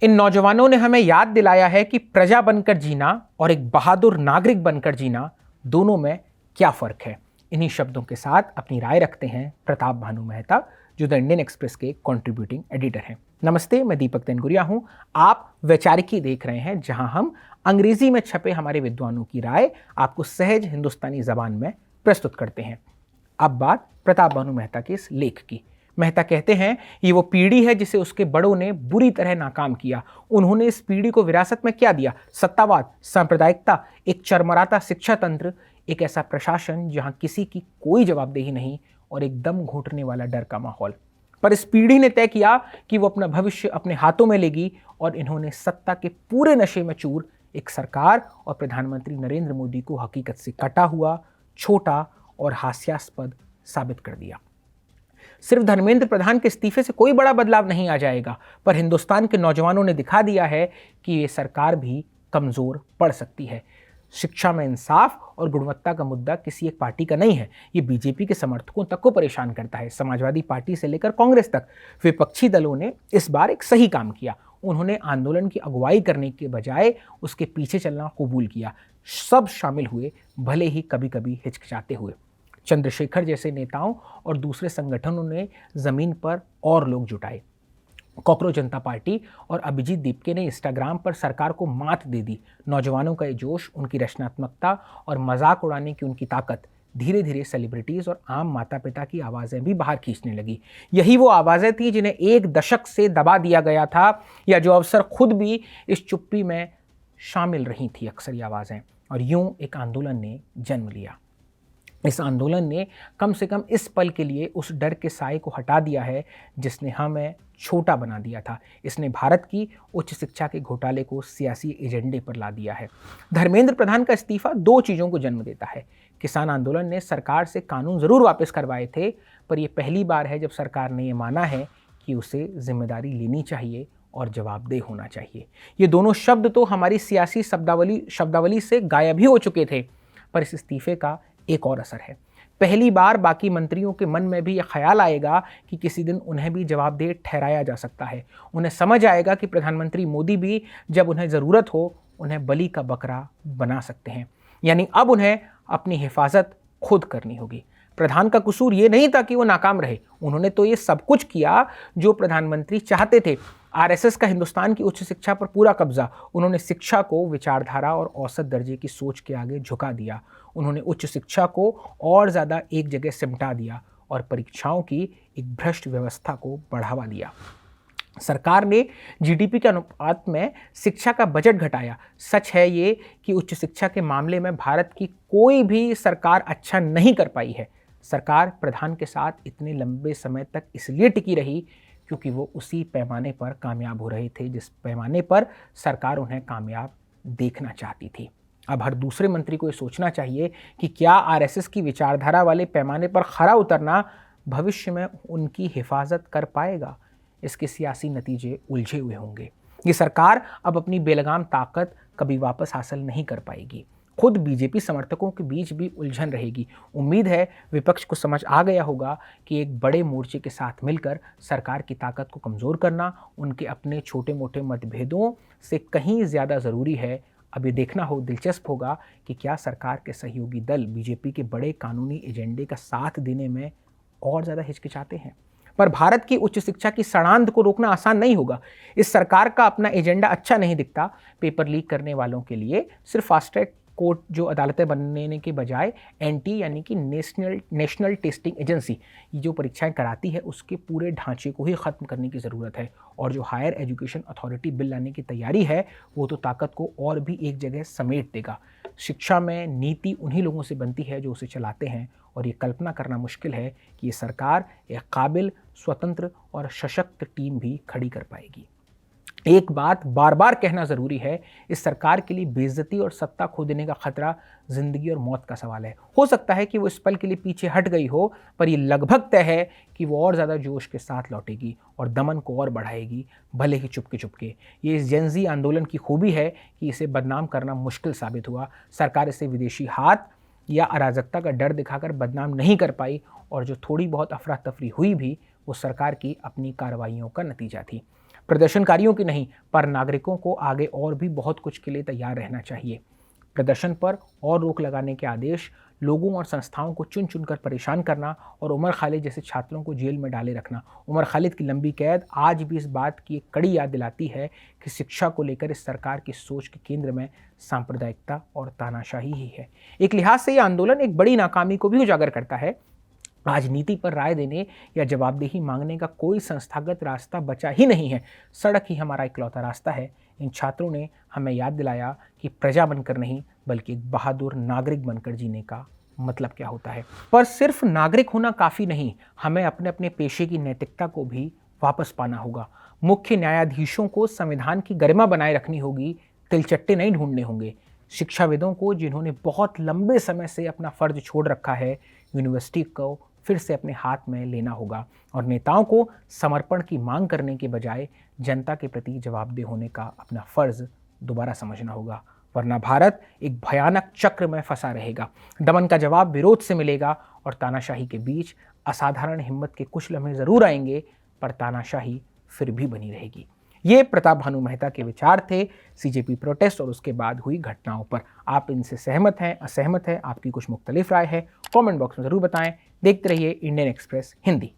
इन नौजवानों ने हमें याद दिलाया है कि प्रजा बनकर जीना और एक बहादुर नागरिक बनकर जीना दोनों में क्या फर्क है। इन्हीं शब्दों के साथ अपनी राय रखते हैं प्रताप भानु मेहता, जो द इंडियन एक्सप्रेस के कंट्रीब्यूटिंग एडिटर हैं। नमस्ते, मैं दीपक तेनगुरिया हूं। आप वैचारिकी देख रहे हैं, जहां हम अंग्रेजी में छपे हमारे विद्वानों की राय आपको सहज हिंदुस्तानी जबान में प्रस्तुत करते हैं। अब बात प्रताप भानु मेहता के इस लेख की। मेहता कहते हैं, ये वो पीढ़ी है जिसे उसके बड़ों ने बुरी तरह नाकाम किया। उन्होंने इस पीढ़ी को विरासत में क्या दिया? सत्तावाद, सांप्रदायिकता, एक चरमराता शिक्षा तंत्र, एक ऐसा प्रशासन जहां किसी की कोई जवाबदेही नहीं और एक दम घोंटने वाला डर का माहौल। पर इस पीढ़ी ने तय किया कि वो अपना भविष्य अपने हाथों में लेगी और इन्होंने सत्ता के पूरे नशे में चूर एक सरकार और प्रधानमंत्री नरेंद्र मोदी को हकीकत से कटा हुआ, छोटा और हास्यास्पद साबित कर दिया। सिर्फ धर्मेंद्र प्रधान के इस्तीफे से कोई बड़ा बदलाव नहीं आ जाएगा, पर हिंदुस्तान के नौजवानों ने दिखा दिया है कि ये सरकार भी कमजोर पड़ सकती है। शिक्षा में इंसाफ और गुणवत्ता का मुद्दा किसी एक पार्टी का नहीं है, ये बीजेपी के समर्थकों तक को परेशान करता है। समाजवादी पार्टी से लेकर कांग्रेस तक विपक्षी दलों ने इस बार एक सही काम किया। उन्होंने आंदोलन की अगुवाई करने के बजाय उसके पीछे चलना कबूल किया। सब शामिल हुए, भले ही कभी कभी हिचकिचाते हुए। चंद्रशेखर जैसे नेताओं और दूसरे संगठनों ने जमीन पर और लोग जुटाए। कॉकरोच जनता पार्टी और अभिजीत दीपके ने इंस्टाग्राम पर सरकार को मात दे दी। नौजवानों का ये जोश, उनकी रचनात्मकता और मजाक उड़ाने की उनकी ताकत धीरे धीरे सेलिब्रिटीज और आम माता पिता की आवाज़ें भी बाहर खींचने लगी। यही वो आवाज़ें थी जिन्हें एक दशक से दबा दिया गया था, या जो अवसर खुद भी इस चुप्पी में शामिल रही थी अक्सर ये आवाज़ें। और यूं एक आंदोलन ने जन्म लिया। इस आंदोलन ने कम से कम इस पल के लिए उस डर के साए को हटा दिया है जिसने हमें छोटा बना दिया था। इसने भारत की उच्च शिक्षा के घोटाले को सियासी एजेंडे पर ला दिया है। धर्मेंद्र प्रधान का इस्तीफा दो चीज़ों को जन्म देता है। किसान आंदोलन ने सरकार से कानून ज़रूर वापस करवाए थे, पर यह पहली बार है जब सरकार ने यह माना है कि उसे जिम्मेदारी लेनी चाहिए और जवाबदेह होना चाहिए। ये दोनों शब्द तो हमारी सियासी शब्दावली से गायब ही हो चुके थे, पर इस इस्तीफे का एक और असर है। पहली बार बाकी मंत्रियों के मन में भी यह ख्याल आएगा कि किसी दिन उन्हें भी जवाबदेह ठहराया जा सकता है। उन्हें समझ आएगा कि प्रधानमंत्री मोदी भी जब उन्हें ज़रूरत हो उन्हें बलि का बकरा बना सकते हैं। यानी अब उन्हें अपनी हिफाजत खुद करनी होगी। प्रधान का कसूर ये नहीं था कि वो नाकाम रहे, उन्होंने तो ये सब कुछ किया जो प्रधानमंत्री चाहते थे। आरएसएस का हिंदुस्तान की उच्च शिक्षा पर पूरा कब्जा। उन्होंने शिक्षा को विचारधारा और औसत दर्जे की सोच के आगे झुका दिया। उन्होंने उच्च शिक्षा को और ज़्यादा एक जगह सिमटा दिया और परीक्षाओं की एक भ्रष्ट व्यवस्था को बढ़ावा दिया। सरकार ने जीडीपी के अनुपात में शिक्षा का बजट घटाया। सच है ये कि उच्च शिक्षा के मामले में भारत की कोई भी सरकार अच्छा नहीं कर पाई है। सरकार प्रधान के साथ इतने लंबे समय तक इसलिए टिकी रही क्योंकि वो उसी पैमाने पर कामयाब हो रहे थे जिस पैमाने पर सरकार उन्हें कामयाब देखना चाहती थी। अब हर दूसरे मंत्री को ये सोचना चाहिए कि क्या आरएसएस की विचारधारा वाले पैमाने पर खरा उतरना भविष्य में उनकी हिफाजत कर पाएगा। इसके सियासी नतीजे उलझे हुए होंगे। ये सरकार अब अपनी बेलगाम ताकत कभी वापस हासिल नहीं कर पाएगी। खुद बीजेपी समर्थकों के बीच भी उलझन रहेगी। उम्मीद है विपक्ष को समझ आ गया होगा कि एक बड़े मोर्चे के साथ मिलकर सरकार की ताकत को कमज़ोर करना उनके अपने छोटे मोटे मतभेदों से कहीं ज़्यादा ज़रूरी है। अब ये देखना दिलचस्प होगा कि क्या सरकार के सहयोगी दल बीजेपी के बड़े कानूनी एजेंडे का साथ देने में और ज़्यादा हिचकिचाते हैं। पर भारत की उच्च शिक्षा की सड़ांध को रोकना आसान नहीं होगा। इस सरकार का अपना एजेंडा अच्छा नहीं दिखता। पेपर लीक करने वालों के लिए सिर्फ फास्ट ट्रैक कोर्ट जो अदालतें बनने के बजाय एनटी यानी कि नेशनल टेस्टिंग एजेंसी ये जो परीक्षाएं कराती है उसके पूरे ढांचे को ही ख़त्म करने की ज़रूरत है। और जो हायर एजुकेशन अथॉरिटी बिल लाने की तैयारी है वो तो ताकत को और भी एक जगह समेट देगा। शिक्षा में नीति उन्हीं लोगों से बनती है जो उसे चलाते हैं, और ये कल्पना करना मुश्किल है कि ये सरकार एक काबिल, स्वतंत्र और सशक्त टीम भी खड़ी कर पाएगी। एक बात बार बार कहना ज़रूरी है, इस सरकार के लिए बेइज्जती और सत्ता खो देने का खतरा ज़िंदगी और मौत का सवाल है। हो सकता है कि वो इस पल के लिए पीछे हट गई हो, पर यह लगभग तय है कि वो और ज़्यादा जोश के साथ लौटेगी और दमन को और बढ़ाएगी, भले ही चुपके चुपके। ये इस जेनजी आंदोलन की खूबी है कि इसे बदनाम करना मुश्किल साबित हुआ। सरकार इसे विदेशी हाथ या अराजकता का डर दिखाकर बदनाम नहीं कर पाई, और जो थोड़ी बहुत अफरा तफरी हुई भी वो सरकार की अपनी कार्रवाइयों का नतीजा थी। प्रदर्शनकारियों की नहीं, पर नागरिकों को आगे और भी बहुत कुछ के लिए तैयार रहना चाहिए। प्रदर्शन पर और रोक लगाने के आदेश, लोगों और संस्थाओं को चुन चुनकर परेशान करना और उमर खालिद जैसे छात्रों को जेल में डाले रखना। उमर खालिद की लंबी कैद आज भी इस बात की एक कड़ी याद दिलाती है कि शिक्षा को लेकर इस सरकार की सोच के केंद्र में सांप्रदायिकता और तानाशाही ही है। एक लिहाज से यह आंदोलन एक बड़ी नाकामी को भी उजागर करता है। आज नीति पर राय देने या जवाबदेही मांगने का कोई संस्थागत रास्ता बचा ही नहीं है। सड़क ही हमारा इकलौता रास्ता है। इन छात्रों ने हमें याद दिलाया कि प्रजा बनकर नहीं, बल्कि एक बहादुर नागरिक बनकर जीने का मतलब क्या होता है। पर सिर्फ नागरिक होना काफ़ी नहीं, हमें अपने अपने पेशे की नैतिकता को भी वापस पाना होगा। मुख्य न्यायाधीशों को संविधान की गरिमा बनाए रखनी होगी, तिलचट्टे नहीं ढूंढने होंगे। शिक्षाविदों को, जिन्होंने बहुत लंबे समय से अपना फर्ज छोड़ रखा है, यूनिवर्सिटी को फिर से अपने हाथ में लेना होगा। और नेताओं को समर्पण की मांग करने के बजाय जनता के प्रति जवाबदेह होने का अपना फर्ज दोबारा समझना होगा, वरना भारत एक भयानक चक्र में फंसा रहेगा। दमन का जवाब विरोध से मिलेगा और तानाशाही के बीच असाधारण हिम्मत के कुछ लम्हे जरूर आएंगे, पर तानाशाही फिर भी बनी रहेगी। ये प्रताप भानु मेहता के विचार थे सीजेपी प्रोटेस्ट और उसके बाद हुई घटनाओं पर। आप इनसे सहमत हैं, असहमत हैं, आपकी कुछ मुख्तलिफ राय है, कमेंट बॉक्स में ज़रूर बताएं। देखते रहिए इंडियन एक्सप्रेस हिंदी।